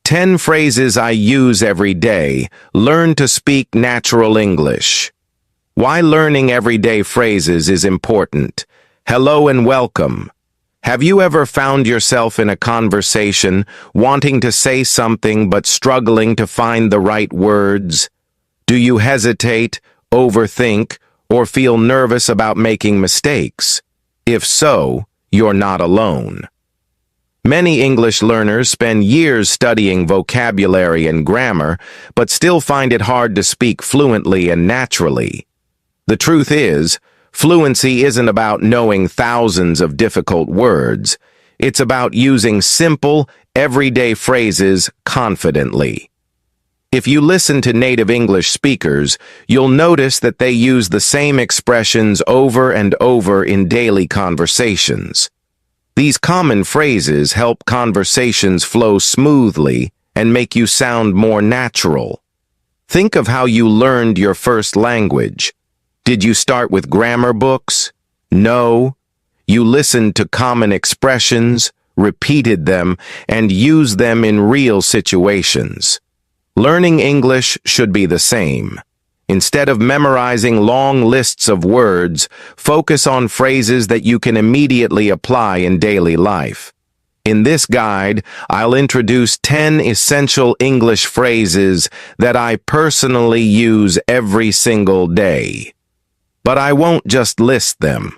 10 phrases I use every day. Learn to speak natural English. Why learning everyday phrases is important. Hello and welcome. Have you ever found yourself in a conversation wanting to say something but struggling to find the right words? Do you hesitate, overthink, or feel nervous about making mistakes? If so, you're not alone. Many English learners spend years studying vocabulary and grammar, but still find it hard to speak fluently and naturally. The truth is, fluency isn't about knowing thousands of difficult words. It's about using simple, everyday phrases confidently. If you listen to native English speakers, you'll notice that they use the same expressions over and over in daily conversations. These common phrases help conversations flow smoothly and make you sound more natural. Think of how you learned your first language. Did you start with grammar books? No. You listened to common expressions, repeated them, and used them in real situations. Learning English should be the same. Instead of memorizing long lists of words, focus on phrases that you can immediately apply in daily life. In this guide, I'll introduce 10 essential English phrases that I personally use every single day. But I won't just list them.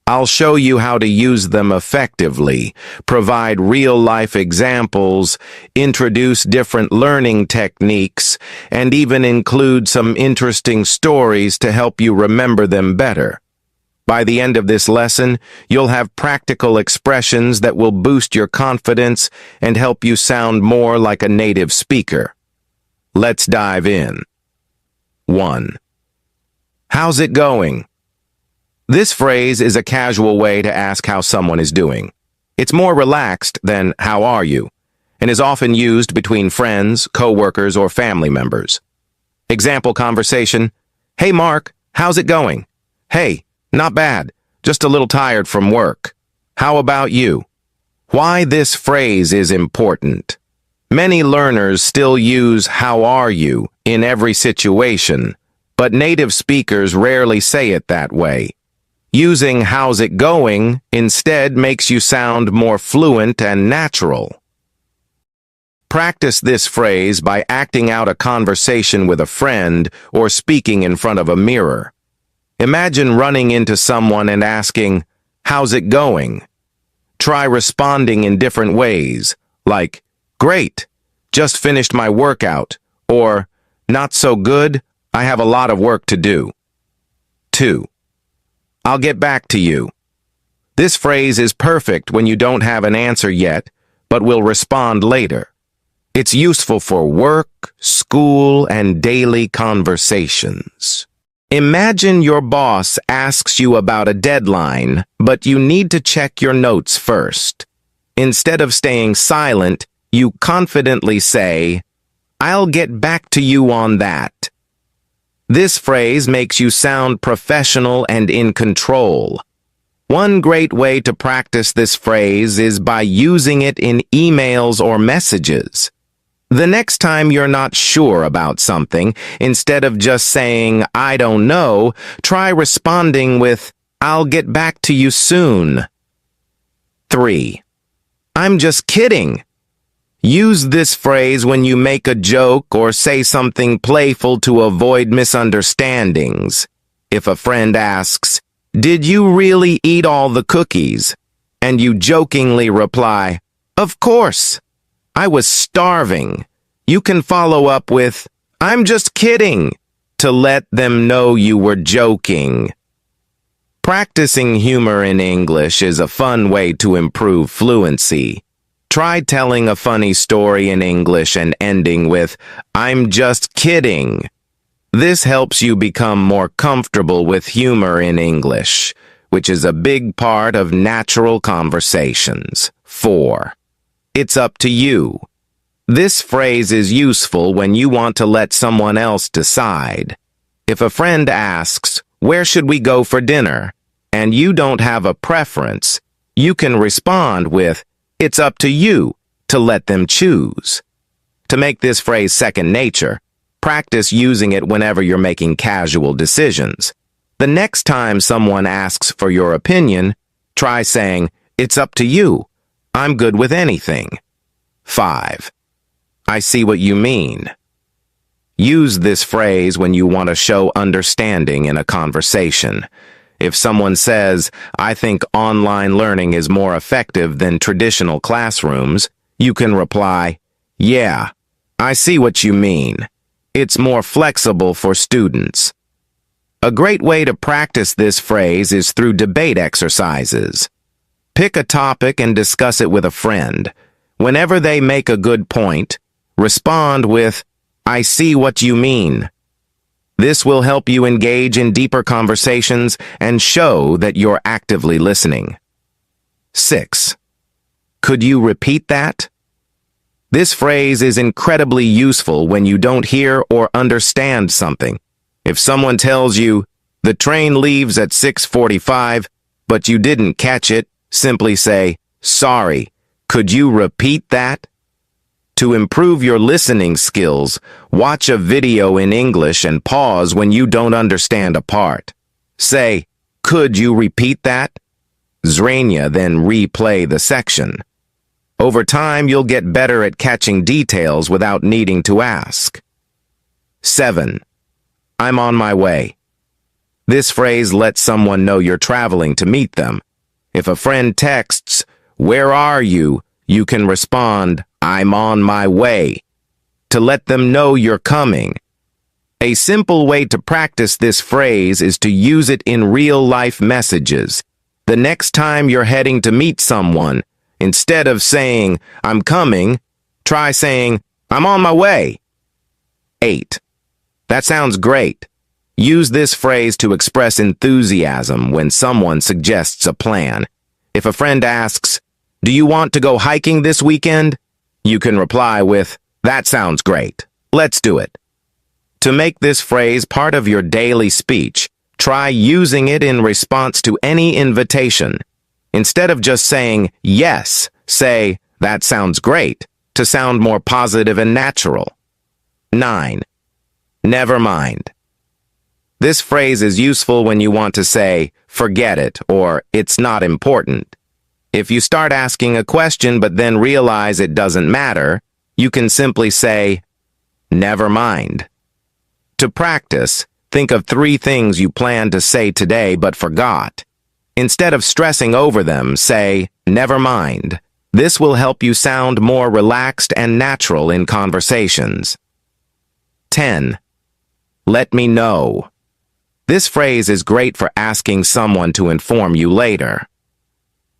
I'll show you how to use them effectively, provide real-life examples, introduce different learning techniques, and even include some interesting stories to help you remember them better. By the end of this lesson, you'll have practical expressions that will boost your confidence and help you sound more like a native speaker. Let's dive in. 1. How's it going? This phrase is a casual way to ask how someone is doing. It's more relaxed than "how are you?" and is often used between friends, co-workers, or family members. Example conversation: "Hey Mark, how's it going?" "Hey, not bad, just a little tired from work. How about you?" Why this phrase is important. Many learners still use "how are you" in every situation, but native speakers rarely say it that way. Using "how's it going" instead makes you sound more fluent and natural. Practice this phrase by acting out a conversation with a friend or speaking in front of a mirror. Imagine running into someone and asking, "How's it going?" Try responding in different ways, like, "Great, just finished my workout," or "Not so good, I have a lot of work to do." 2. I'll get back to you. This phrase is perfect when you don't have an answer yet, but will respond later. It's useful for work, school, and daily conversations. Imagine your boss asks you about a deadline, but you need to check your notes first. Instead of staying silent, you confidently say, "I'll get back to you on that." This phrase makes you sound professional and in control. One great way to practice this phrase is by using it in emails or messages. The next time you're not sure about something, instead of just saying, "I don't know," try responding with, "I'll get back to you soon." 3. I'm just kidding. Use this phrase when you make a joke or say something playful to avoid misunderstandings. If a friend asks, "Did you really eat all the cookies?" and you jokingly reply, "Of course, I was starving," you can follow up with, "I'm just kidding," to let them know you were joking. Practicing humor in English is a fun way to improve fluency. Try telling a funny story in English and ending with, "I'm just kidding." This helps you become more comfortable with humor in English, which is a big part of natural conversations. 4. It's up to you. This phrase is useful when you want to let someone else decide. If a friend asks, "Where should we go for dinner?" and you don't have a preference, you can respond with, "It's up to you," to let them choose. To make this phrase second nature, practice using it whenever you're making casual decisions. The next time someone asks for your opinion, try saying, "It's up to you. I'm good with anything." 5. I see what you mean. Use this phrase when you want to show understanding in a conversation. If someone says, "I think online learning is more effective than traditional classrooms," you can reply, "Yeah, I see what you mean. It's more flexible for students." A great way to practice this phrase is through debate exercises. Pick a topic and discuss it with a friend. Whenever they make a good point, respond with, "I see what you mean." This will help you engage in deeper conversations and show that you're actively listening. 6. Could you repeat that? This phrase is incredibly useful when you don't hear or understand something. If someone tells you, "The train leaves at 6:45, but you didn't catch it," simply say, "Sorry, could you repeat that?" To improve your listening skills, watch a video in English and pause when you don't understand a part. Say, "Could you repeat that?" Zrania, then replay the section. Over time, you'll get better at catching details without needing to ask. 7. I'm on my way. This phrase lets someone know you're traveling to meet them. If a friend texts, "Where are you?" you can respond, "I'm on my way," to let them know you're coming. A simple way to practice this phrase is to use it in real-life messages. The next time you're heading to meet someone, instead of saying, "I'm coming," try saying, "I'm on my way." 8. That sounds great. Use this phrase to express enthusiasm when someone suggests a plan. If a friend asks, "Do you want to go hiking this weekend?" you can reply with, "That sounds great. Let's do it." To make this phrase part of your daily speech, try using it in response to any invitation. Instead of just saying, "Yes," say, "That sounds great," to sound more positive and natural. 9. Never mind. This phrase is useful when you want to say, "Forget it," or "It's not important." If you start asking a question but then realize it doesn't matter, you can simply say, "Never mind." To practice, think of 3 things you planned to say today but forgot. Instead of stressing over them, say, "Never mind." This will help you sound more relaxed and natural in conversations. 10. Let me know. This phrase is great for asking someone to inform you later.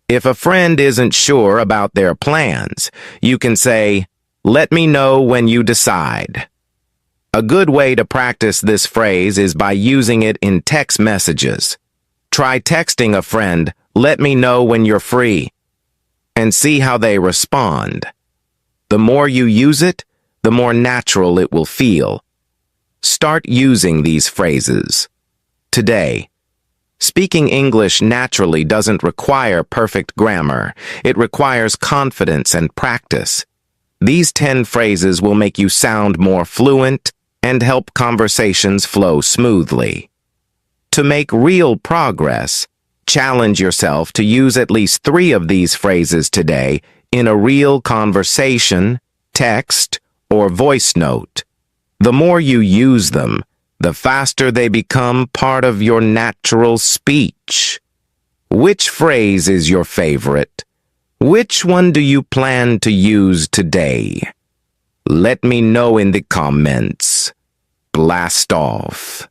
If a friend isn't sure about their plans, you can say, "Let me know when you decide." A good way to practice this phrase is by using it in text messages. Try texting a friend, "Let me know when you're free," and see how they respond. The more you use it, the more natural it will feel. Start using these phrases today. Speaking English naturally doesn't require perfect grammar. It requires confidence and practice. These 10 phrases will make you sound more fluent and help conversations flow smoothly. To make real progress, challenge yourself to use at least 3 of these phrases today in a real conversation, text, or voice note. The more you use them, the faster they become part of your natural speech. Which phrase is your favorite? Which one do you plan to use today? Let me know in the comments. Blast off.